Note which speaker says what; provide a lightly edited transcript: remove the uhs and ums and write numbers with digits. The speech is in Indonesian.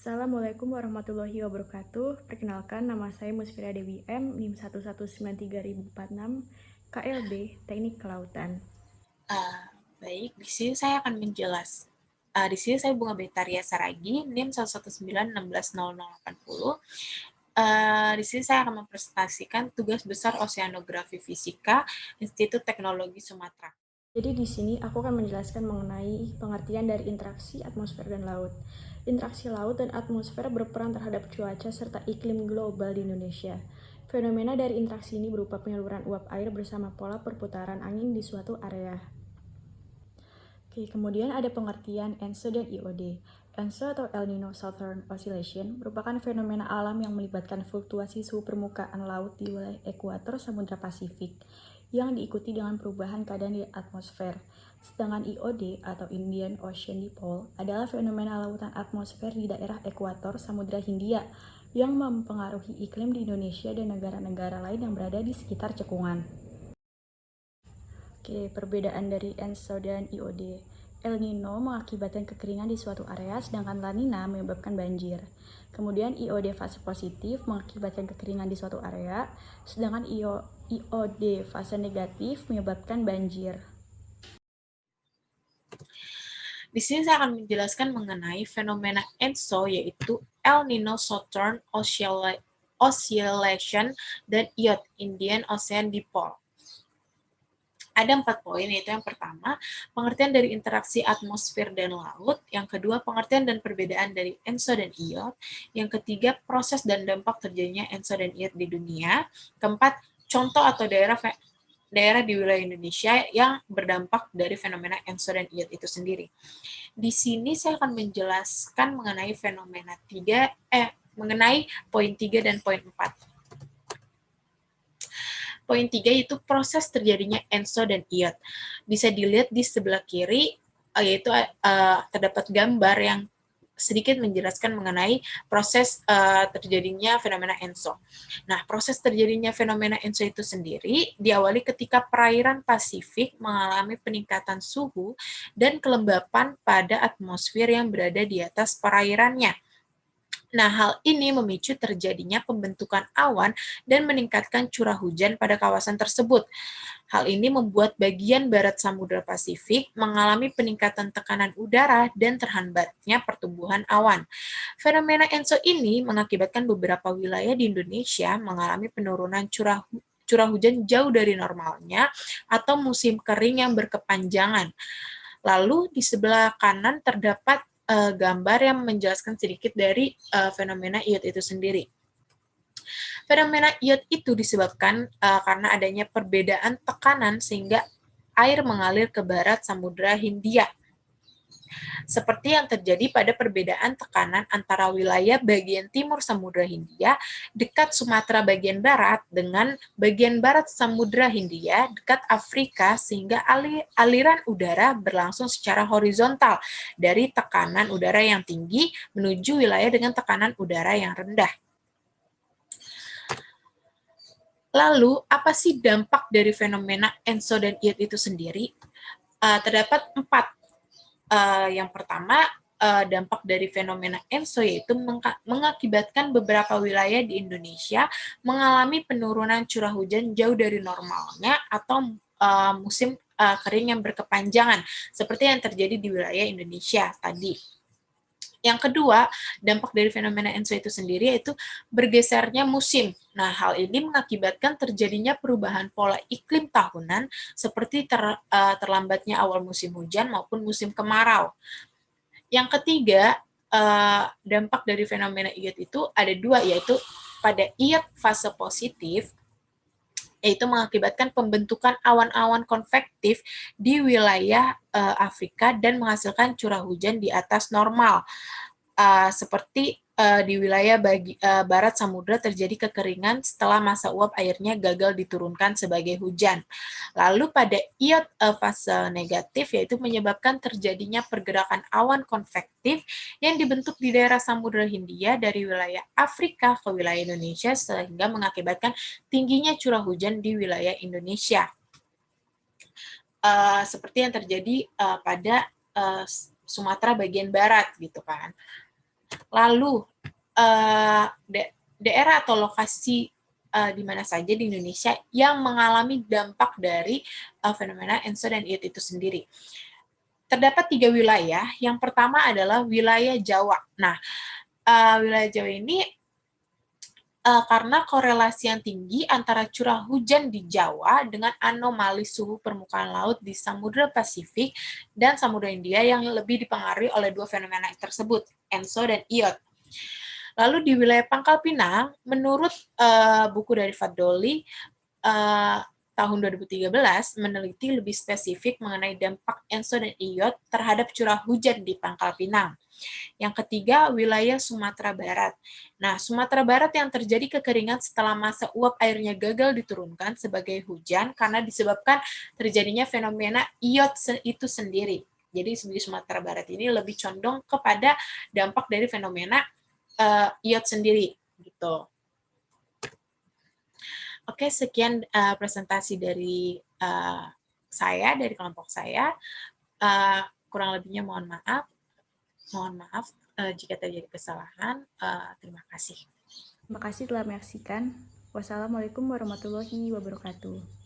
Speaker 1: Assalamualaikum warahmatullahi wabarakatuh. Perkenalkan, nama saya Musfira Dewi M, NIM 1193046, KLB, Teknik Kelautan.
Speaker 2: Baik, di sini saya akan di sini saya Bunga Betaria Saragi, NIM 119160080. Di sini saya akan mempresentasikan tugas besar Oseanografi Fisika Institut Teknologi Sumatera.
Speaker 1: Jadi di sini aku akan menjelaskan mengenai pengertian dari interaksi atmosfer dan laut. Interaksi laut dan atmosfer berperan terhadap cuaca serta iklim global di Indonesia. Fenomena dari interaksi ini berupa penyaluran uap air bersama pola perputaran angin di suatu area. Oke, kemudian ada pengertian ENSO dan IOD. ENSO atau El Nino Southern Oscillation merupakan fenomena alam yang melibatkan fluktuasi suhu permukaan laut di wilayah ekuator Samudra Pasifik yang diikuti dengan perubahan keadaan di atmosfer. Sedangkan IOD atau Indian Ocean Dipole adalah fenomena lautan atmosfer di daerah ekuator Samudra Hindia yang mempengaruhi iklim di Indonesia dan negara-negara lain yang berada di sekitar cekungan. Oke, perbedaan dari ENSO dan IOD. El Nino mengakibatkan kekeringan di suatu area, sedangkan La Nina menyebabkan banjir. Kemudian IOD fase positif mengakibatkan kekeringan di suatu area, sedangkan IOD fase negatif menyebabkan banjir.
Speaker 2: Di sini saya akan menjelaskan mengenai fenomena ENSO, yaitu El Nino Southern Oscillation dan IOD, Indian Ocean Dipole. Ada 4 poin, yaitu yang pertama, pengertian dari interaksi atmosfer dan laut, yang kedua, pengertian dan perbedaan dari ENSO dan IOD, yang ketiga, proses dan dampak terjadinya ENSO dan IOD di dunia, keempat, contoh atau daerah di wilayah Indonesia yang berdampak dari fenomena ENSO dan IOD itu sendiri. Di sini saya akan menjelaskan mengenai mengenai poin 3 dan poin 4. Poin 3 yaitu proses terjadinya ENSO dan IOD. Bisa dilihat di sebelah kiri, yaitu terdapat gambar yang sedikit menjelaskan mengenai proses terjadinya fenomena ENSO. Nah, proses terjadinya fenomena ENSO itu sendiri diawali ketika perairan Pasifik mengalami peningkatan suhu dan kelembapan pada atmosfer yang berada di atas perairannya. Nah, hal ini memicu terjadinya pembentukan awan dan meningkatkan curah hujan pada kawasan tersebut. Hal ini membuat bagian barat Samudra Pasifik mengalami peningkatan tekanan udara dan terhambatnya pertumbuhan awan. Fenomena ENSO ini mengakibatkan beberapa wilayah di Indonesia mengalami penurunan curah hujan jauh dari normalnya atau musim kering yang berkepanjangan. Lalu di sebelah kanan terdapat gambar yang menjelaskan sedikit dari fenomena IOD itu sendiri. Fenomena IOD itu disebabkan karena adanya perbedaan tekanan sehingga air mengalir ke barat Samudra Hindia. Seperti yang terjadi pada perbedaan tekanan antara wilayah bagian timur Samudra Hindia dekat Sumatera bagian barat dengan bagian barat Samudra Hindia dekat Afrika, sehingga aliran udara berlangsung secara horizontal dari tekanan udara yang tinggi menuju wilayah dengan tekanan udara yang rendah. Lalu, apa sih dampak dari fenomena ENSO dan IOD itu sendiri? Terdapat 4. Yang pertama, dampak dari fenomena ENSO yaitu mengakibatkan beberapa wilayah di Indonesia mengalami penurunan curah hujan jauh dari normalnya atau musim kering yang berkepanjangan, seperti yang terjadi di wilayah Indonesia tadi. Yang kedua, dampak dari fenomena ENSO itu sendiri yaitu bergesernya musim. Nah, hal ini mengakibatkan terjadinya perubahan pola iklim tahunan seperti terlambatnya awal musim hujan maupun musim kemarau. Yang ketiga, dampak dari fenomena IOD itu ada 2, yaitu pada IOD fase positif, yaitu mengakibatkan pembentukan awan-awan konvektif di wilayah Afrika dan menghasilkan curah hujan di atas normal. Seperti di wilayah barat Samudra terjadi kekeringan setelah masa uap airnya gagal diturunkan sebagai hujan. Lalu pada IOD fase negatif, yaitu menyebabkan terjadinya pergerakan awan konvektif yang dibentuk di daerah Samudra Hindia dari wilayah Afrika ke wilayah Indonesia, sehingga mengakibatkan tingginya curah hujan di wilayah Indonesia. Seperti yang terjadi pada Sumatera bagian barat gitu kan. Lalu daerah atau lokasi di mana saja di Indonesia yang mengalami dampak dari fenomena ENSO dan IOT itu sendiri. Terdapat 3 wilayah. Yang pertama adalah wilayah Jawa. Nah, wilayah Jawa ini karena korelasi yang tinggi antara curah hujan di Jawa dengan anomali suhu permukaan laut di Samudra Pasifik dan Samudra Hindia yang lebih dipengaruhi oleh dua fenomena tersebut, ENSO dan IOT. Lalu di wilayah Pangkal Pinang, menurut buku dari Fadoli, tahun 2013 meneliti lebih spesifik mengenai dampak ENSO dan IOT terhadap curah hujan di Pangkal Pinang. Yang ketiga, wilayah Sumatera Barat. Nah, Sumatera Barat yang terjadi kekeringan setelah masa uap airnya gagal diturunkan sebagai hujan karena disebabkan terjadinya fenomena IOT itu sendiri. Jadi di Sumatera Barat ini lebih condong kepada dampak dari fenomena IOT sendiri, gitu. Oke, sekian presentasi dari saya, dari kelompok saya. Kurang lebihnya mohon maaf. Jika terjadi kesalahan. Terima kasih.
Speaker 1: Terima kasih telah menyaksikan. Wassalamualaikum warahmatullahi wabarakatuh.